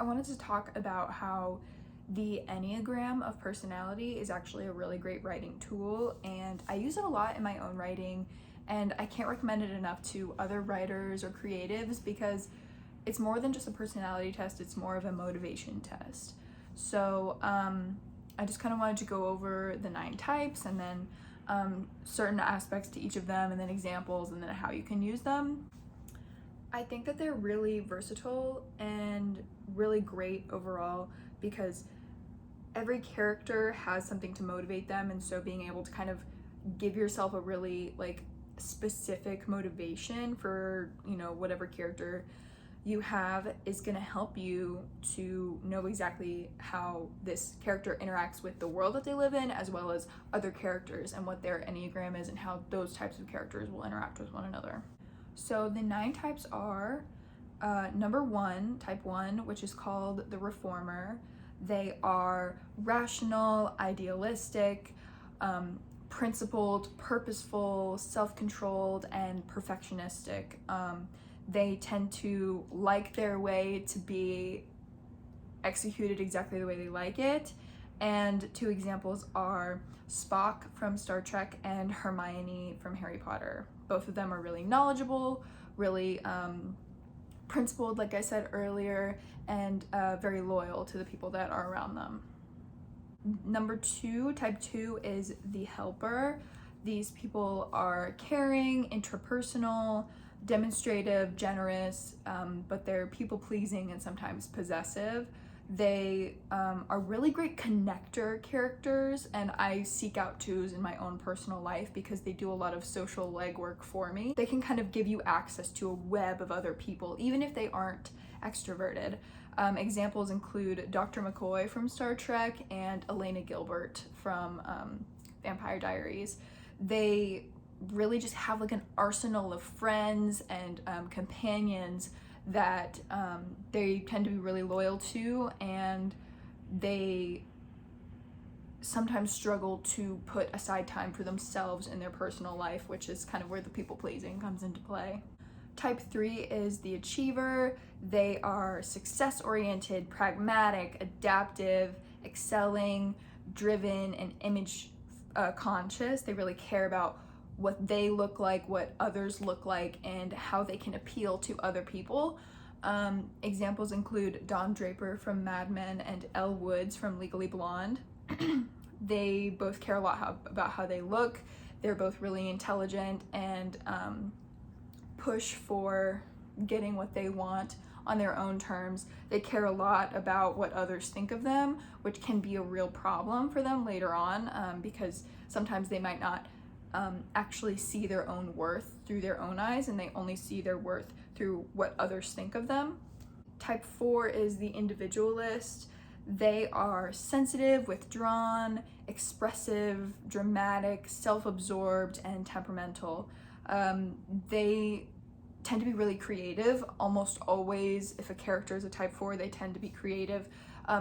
I wanted to talk about how the enneagram of personality is actually a really great writing tool, and I use it a lot in my own writing, and I can't recommend it enough to other writers or creatives because it's more than just a personality test, it's more of a motivation test. So I just kind of wanted to go over the 9 types and then certain aspects to each of them, and then examples, and then how you can use them. I think that they're really versatile and really great overall because every character has something to motivate them, and so being able to kind of give yourself a really specific motivation for whatever character you have is going to help you to know exactly how this character interacts with the world that they live in, as well as other characters and what their enneagram is and how those types of characters will interact with one another. So the 9 types are number 1, type 1, which is called the reformer. They are rational, idealistic, principled, purposeful, self-controlled, and perfectionistic. They tend to like their way to be executed exactly the way they like it. And 2 examples are Spock from Star Trek and Hermione from Harry Potter. Both of them are really knowledgeable, really principled, like I said earlier, and very loyal to the people that are around them. Number 2, type 2, is the helper. These people are caring, interpersonal, demonstrative, generous, but they're people-pleasing and sometimes possessive. They are really great connector characters, and I seek out 2s in my own personal life because they do a lot of social legwork for me. They can kind of give you access to a web of other people, even if they aren't extroverted. Examples include Dr. McCoy from Star Trek and Elena Gilbert from Vampire Diaries. They really just have an arsenal of friends and companions that they tend to be really loyal to, and they sometimes struggle to put aside time for themselves in their personal life, which is kind of where the people-pleasing comes into play. Type 3 is the achiever. They are success-oriented, pragmatic, adaptive, excelling, driven, and image conscious. They really care about what they look like, what others look like, and how they can appeal to other people. Examples include Don Draper from Mad Men and Elle Woods from Legally Blonde. They both care a lot about how they look. They're both really intelligent and push for getting what they want on their own terms. They care a lot about what others think of them, which can be a real problem for them later on, because sometimes they might not actually see their own worth through their own eyes, and they only see their worth through what others think of them. Type 4 is the individualist. They are sensitive, withdrawn, expressive, dramatic, self-absorbed, and temperamental. They tend to be really creative. Almost always, if a character is a type 4, they tend to be creative.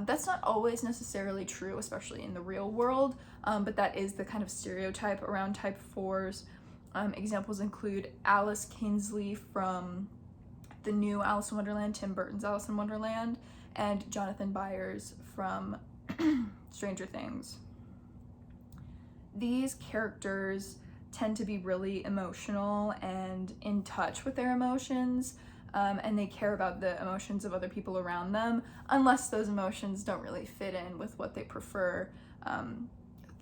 That's not always necessarily true, especially in the real world, but that is the kind of stereotype around type 4s. Examples include Alice Kinsley from the new Alice in Wonderland, Tim Burton's Alice in Wonderland, and Jonathan Byers from Stranger Things. These characters tend to be really emotional and in touch with their emotions, and they care about the emotions of other people around them, unless those emotions don't really fit in with what they prefer,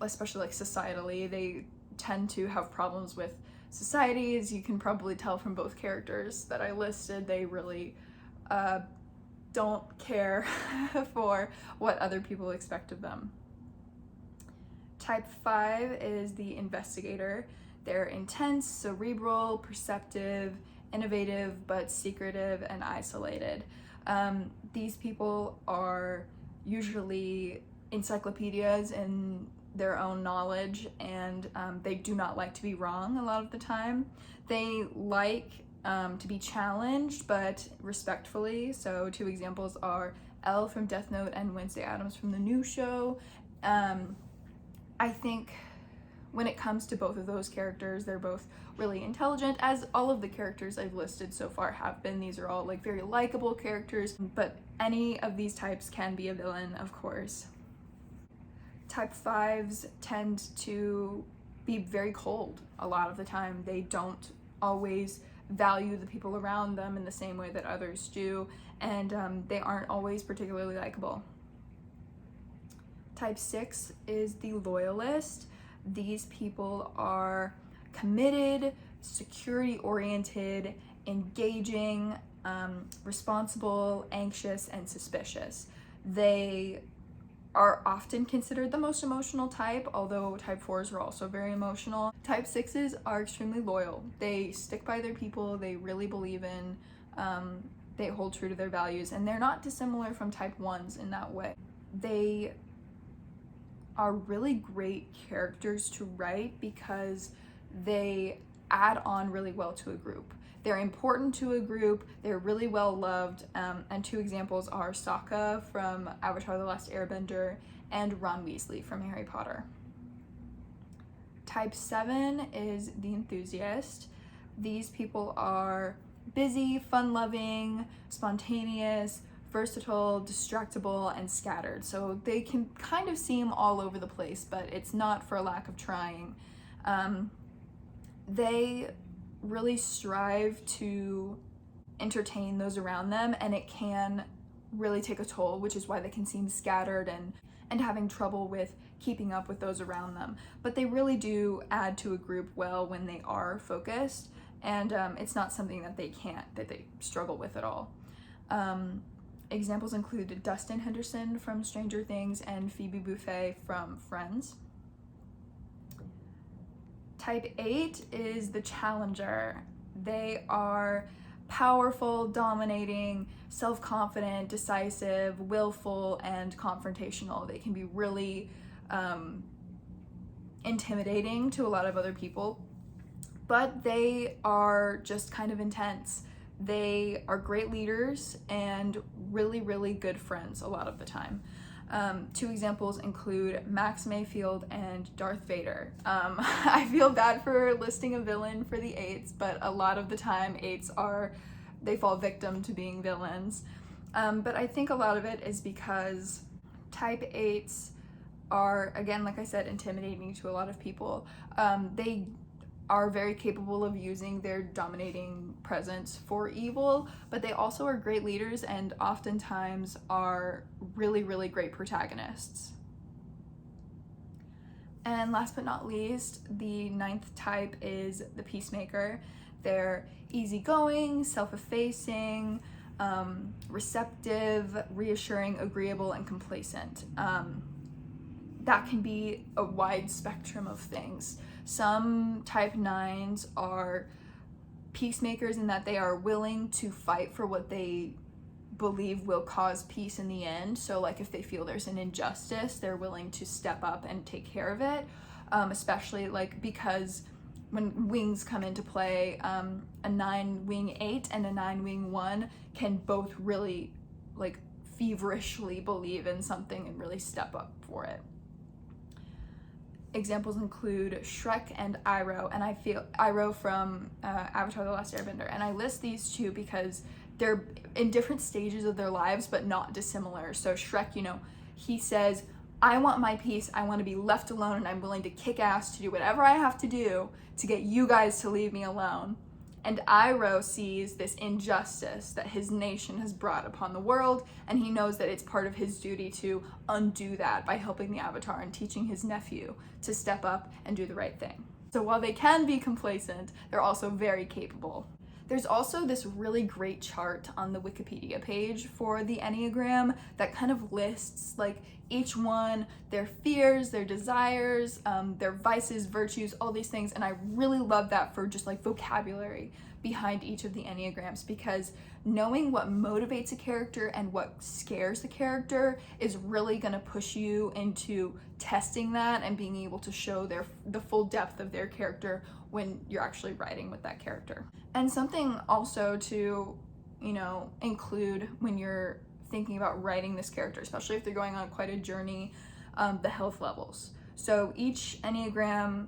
especially societally. They tend to have problems with society, as you can probably tell from both characters that I listed. They really don't care for what other people expect of them. Type 5 is the investigator. They're intense, cerebral, perceptive, innovative, but secretive and isolated. These people are usually encyclopedias in their own knowledge, and they do not like to be wrong a lot of the time. They like to be challenged, but respectfully. So 2 examples are Elle from Death Note and Wednesday Addams from the new show. I think when it comes to both of those characters, they're both really intelligent, as all of the characters I've listed so far have been. These are all like very likable characters, but any of these types can be a villain, of course. Type 5s tend to be very cold a lot of the time. They don't always value the people around them in the same way that others do, and they aren't always particularly likable. Type 6 is the loyalist. These people are committed, security-oriented, engaging, responsible, anxious, and suspicious. They are often considered the most emotional type, although type 4s are also very emotional. Type 6s are extremely loyal. They stick by their people, they really believe in, they hold true to their values, and they're not dissimilar from type 1s in that way. They are really great characters to write because they add on really well to a group. They're important to a group, they're really well loved, and two examples are Sokka from Avatar: The Last Airbender and Ron Weasley from Harry Potter. Type 7 is the enthusiast. These people are busy, fun-loving, spontaneous, versatile, distractible, and scattered. So they can kind of seem all over the place, but it's not for a lack of trying. They really strive to entertain those around them, and it can really take a toll, which is why they can seem scattered and having trouble with keeping up with those around them. But they really do add to a group well when they are focused, and it's not something that they struggle with at all. Examples include Dustin Henderson from Stranger Things and Phoebe Buffay from Friends. Type 8 is the challenger. They are powerful, dominating, self-confident, decisive, willful, and confrontational. They can be really intimidating to a lot of other people, but they are just kind of intense. They are great leaders and really, really good friends a lot of the time. Two examples include Max Mayfield and Darth Vader. I feel bad for listing a villain for the 8s, but a lot of the time 8s they fall victim to being villains. But I think a lot of it is because type 8s are, again, like I said, intimidating to a lot of people. They are very capable of using their dominating presence for evil, but they also are great leaders and oftentimes are really, really great protagonists. And last but not least, the 9th type is the peacemaker. They're easygoing, self-effacing, receptive, reassuring, agreeable, and complacent. That can be a wide spectrum of things. Some type 9s are peacemakers in that they are willing to fight for what they believe will cause peace in the end. So like if they feel there's an injustice, they're willing to step up and take care of it, especially like because when wings come into play, a 9-wing 8 and a 9-wing 1 can both really like feverishly believe in something and really step up for it. Examples include Shrek and Iroh, and I feel Iroh from Avatar: The Last Airbender, and I list these two because they're in different stages of their lives but not dissimilar. So Shrek, he says, I want my peace, I want to be left alone, and I'm willing to kick ass to do whatever I have to do to get you guys to leave me alone. And Iroh sees this injustice that his nation has brought upon the world, and he knows that it's part of his duty to undo that by helping the Avatar and teaching his nephew to step up and do the right thing. So while they can be complacent, they're also very capable. There's also this really great chart on the Wikipedia page for the Enneagram that kind of lists like each one, their fears, their desires, their vices, virtues, all these things. And I really love that for just like vocabulary behind each of the Enneagrams, because knowing what motivates a character and what scares a character is really going to push you into testing that and being able to show the full depth of their character when you're actually writing with that character. And something also to, include when you're thinking about writing this character, especially if they're going on quite a journey, the health levels. So each Enneagram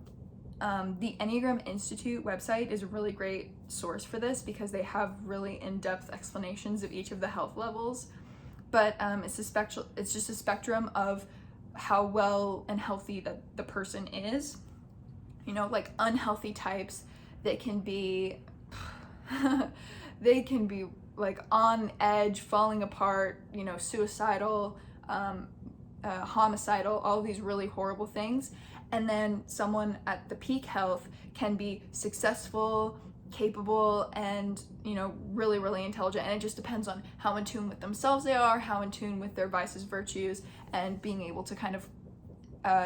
The Enneagram Institute website is a really great source for this because they have really in-depth explanations of each of the health levels. But it's just a spectrum of how well and healthy that the person is. You know, like unhealthy types, they can be like on edge, falling apart, you know, suicidal, homicidal, all these really horrible things. And then someone at the peak health can be successful, capable, and, you know, really, really intelligent. And it just depends on how in tune with themselves they are, how in tune with their vices, virtues, and being able to kind of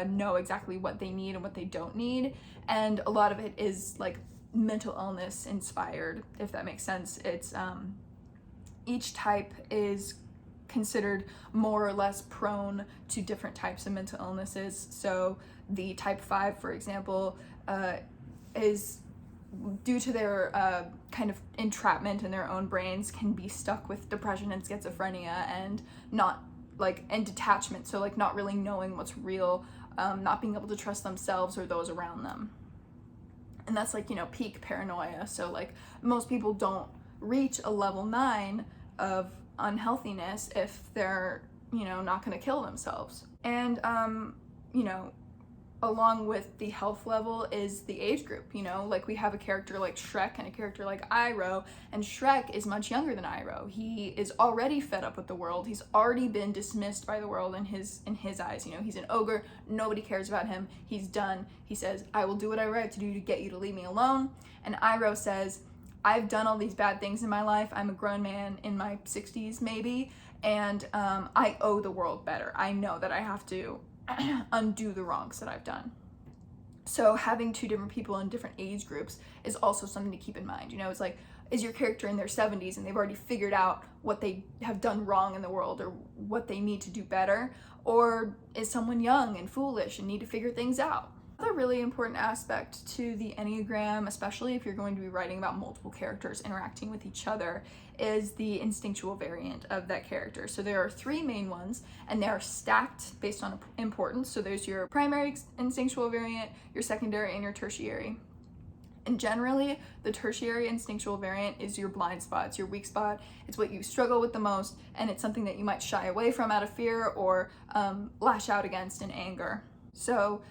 know exactly what they need and what they don't need. And a lot of it is like mental illness inspired, if that makes sense. It's each type is considered more or less prone to different types of mental illnesses. So the type 5, for example, is due to their kind of entrapment in their own brains, can be stuck with depression and schizophrenia and detachment. So like not really knowing what's real, not being able to trust themselves or those around them. And that's like, you know, peak paranoia. So like most people don't reach a level 9 of unhealthiness if they're, you know, not going to kill themselves. And you know, along with the health level is the age group. You know, like we have a character like Shrek and a character like Iroh, and Shrek is much younger than Iroh. He is already fed up with the world. He's already been dismissed by the world in his eyes. You know, he's an ogre. Nobody cares about him. He's done. He says, I will do what I have to do to get you to leave me alone. And Iroh says, I've done all these bad things in my life. I'm a grown man in my 60s maybe, and I owe the world better. I know that I have to undo the wrongs that I've done. So having two different people in different age groups is also something to keep in mind. You know, it's like, is your character in their 70s and they've already figured out what they have done wrong in the world or what they need to do better? Or is someone young and foolish and need to figure things out? Another really important aspect to the Enneagram, especially if you're going to be writing about multiple characters interacting with each other, is the instinctual variant of that character. So there are 3 main ones, and they are stacked based on importance. So there's your primary instinctual variant, your secondary, and your tertiary. And generally, the tertiary instinctual variant is your blind spot, it's your weak spot, it's what you struggle with the most, and it's something that you might shy away from out of fear or lash out against in anger. So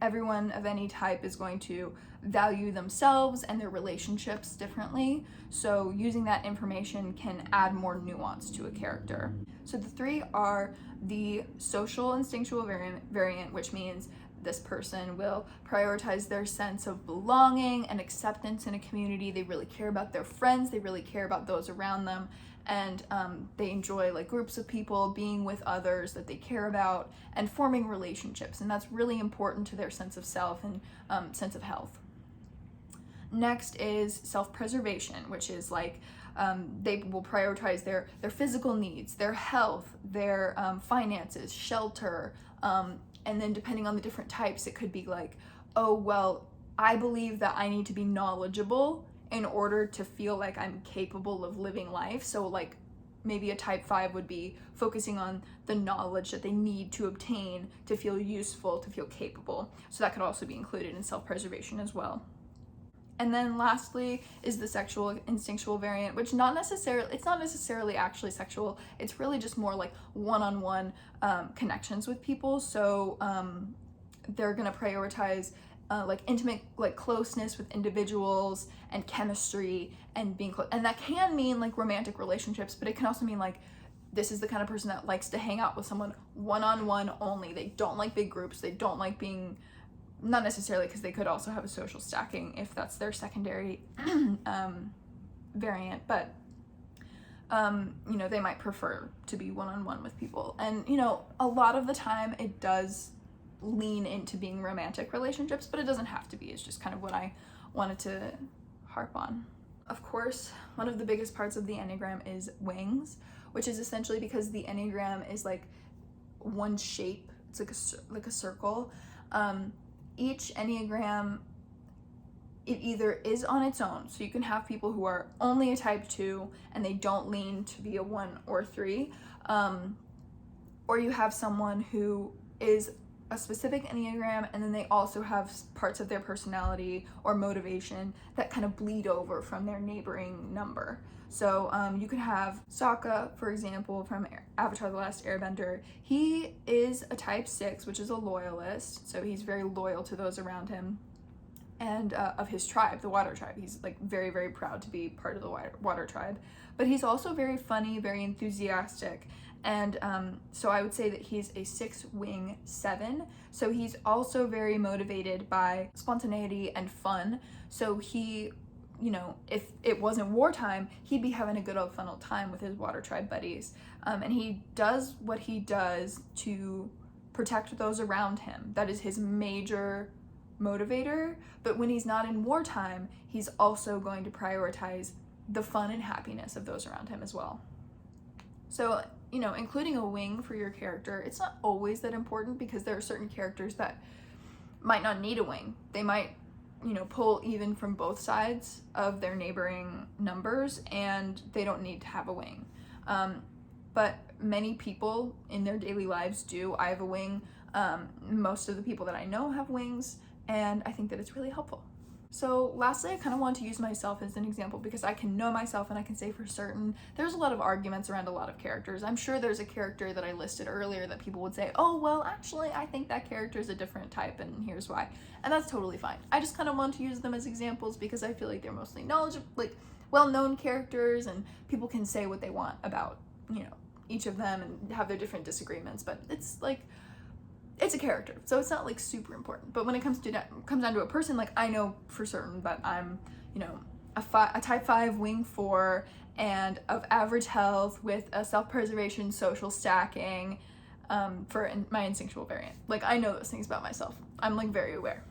everyone of any type is going to value themselves and their relationships differently. So using that information can add more nuance to a character. So the 3 are the social instinctual variant, which means this person will prioritize their sense of belonging and acceptance in a community. They really care about their friends. They really care about those around them. And they enjoy like groups of people, being with others that they care about, and forming relationships. And that's really important to their sense of self and sense of health. Next is self-preservation, which is like they will prioritize their physical needs, their health, their finances, shelter, and then depending on the different types, it could be like, oh, well, I believe that I need to be knowledgeable in order to feel like I'm capable of living life. So like maybe a type 5 would be focusing on the knowledge that they need to obtain to feel useful, to feel capable. So that could also be included in self-preservation as well. And then lastly is the sexual instinctual variant, which it's not necessarily actually sexual. It's really just more like one-on-one connections with people. So they're gonna prioritize like intimate, like closeness with individuals and chemistry and being close. And that can mean like romantic relationships, but it can also mean like this is the kind of person that likes to hang out with someone one-on-one only. They don't like big groups. They don't like being, not necessarily, because they could also have a social stacking if that's their secondary variant, but you know, they might prefer to be one-on-one with people. And you know, a lot of the time it does lean into being romantic relationships, but it doesn't have to be. It's just kind of what I wanted to harp on. Of course, one of the biggest parts of the Enneagram is wings, which is essentially because the Enneagram is like one shape. It's like a circle. Each Enneagram, it either is on its own, so you can have people who are only a type 2 and they don't lean to be a 1 or 3, or you have someone who is a specific enneagram, and then they also have parts of their personality or motivation that kind of bleed over from their neighboring number. So you could have Sokka, for example, from Avatar: The Last Airbender. He is a type 6, which is a loyalist, so he's very loyal to those around him and of his tribe, the water tribe. He's like very, very proud to be part of the water tribe. But he's also very funny, very enthusiastic, and so I would say that he's a 6-wing 7. So he's also very motivated by spontaneity and fun. So he, you know, if it wasn't wartime, he'd be having a good old fun old time with his water tribe buddies. And he does what he does to protect those around him. That is his major motivator. But when he's not in wartime, he's also going to prioritize the fun and happiness of those around him as well. So, you know, including a wing for your character, it's not always that important, because there are certain characters that might not need a wing. They might, you know, pull even from both sides of their neighboring numbers, and they don't need to have a wing. But many people in their daily lives do. I have a wing. Most of the people that I know have wings, and I think that it's really helpful. So lastly, I kind of want to use myself as an example, because I can know myself and I can say for certain there's a lot of arguments around a lot of characters. I'm sure there's a character that I listed earlier that people would say, oh, well, actually, I think that character is a different type, and here's why. And that's totally fine. I just kind of want to use them as examples because I feel like they're mostly knowledgeable, like well-known characters, and people can say what they want about, you know, each of them and have their different disagreements, but it's like, it's a character, so it's not like super important. But when it comes down to a person, like I know for certain that I'm, you know, a type 5 wing 4 and of average health with a self-preservation social stacking for my instinctual variant. Like I know those things about myself. I'm like very aware.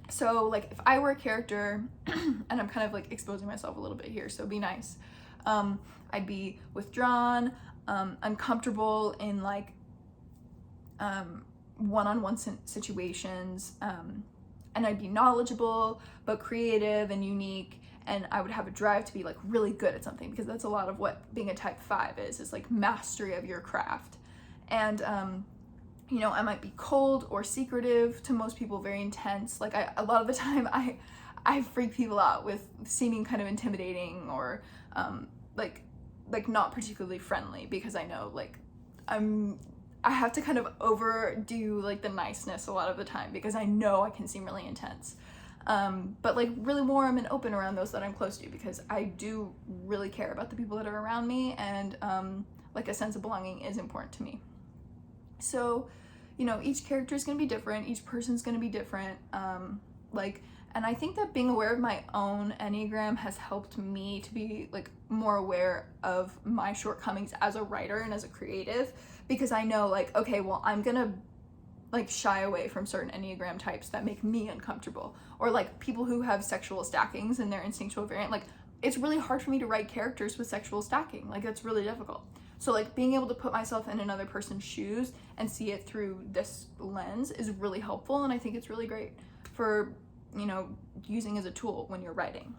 So like if I were a character, and I'm kind of like exposing myself a little bit here, so be nice. I'd be withdrawn, uncomfortable in like one-on-one situations, and I'd be knowledgeable but creative and unique, and I would have a drive to be like really good at something, because that's a lot of what being a type 5 is like mastery of your craft. And you know, I might be cold or secretive to most people, very intense. Like a lot of the time I freak people out with seeming kind of intimidating or like not particularly friendly, because I know like I have to kind of overdo like the niceness a lot of the time, because I know I can seem really intense. But like really warm and open around those that I'm close to, because I do really care about the people that are around me, and like a sense of belonging is important to me. So, you know, each character is going to be different. Each person's going to be different. And I think that being aware of my own enneagram has helped me to be like more aware of my shortcomings as a writer and as a creative, because I know like, okay, well, I'm gonna like shy away from certain enneagram types that make me uncomfortable, or like people who have sexual stackings in their instinctual variant. Like it's really hard for me to write characters with sexual stacking. Like it's really difficult. So like being able to put myself in another person's shoes and see it through this lens is really helpful, and I think it's really great for, you know, using as a tool when you're writing.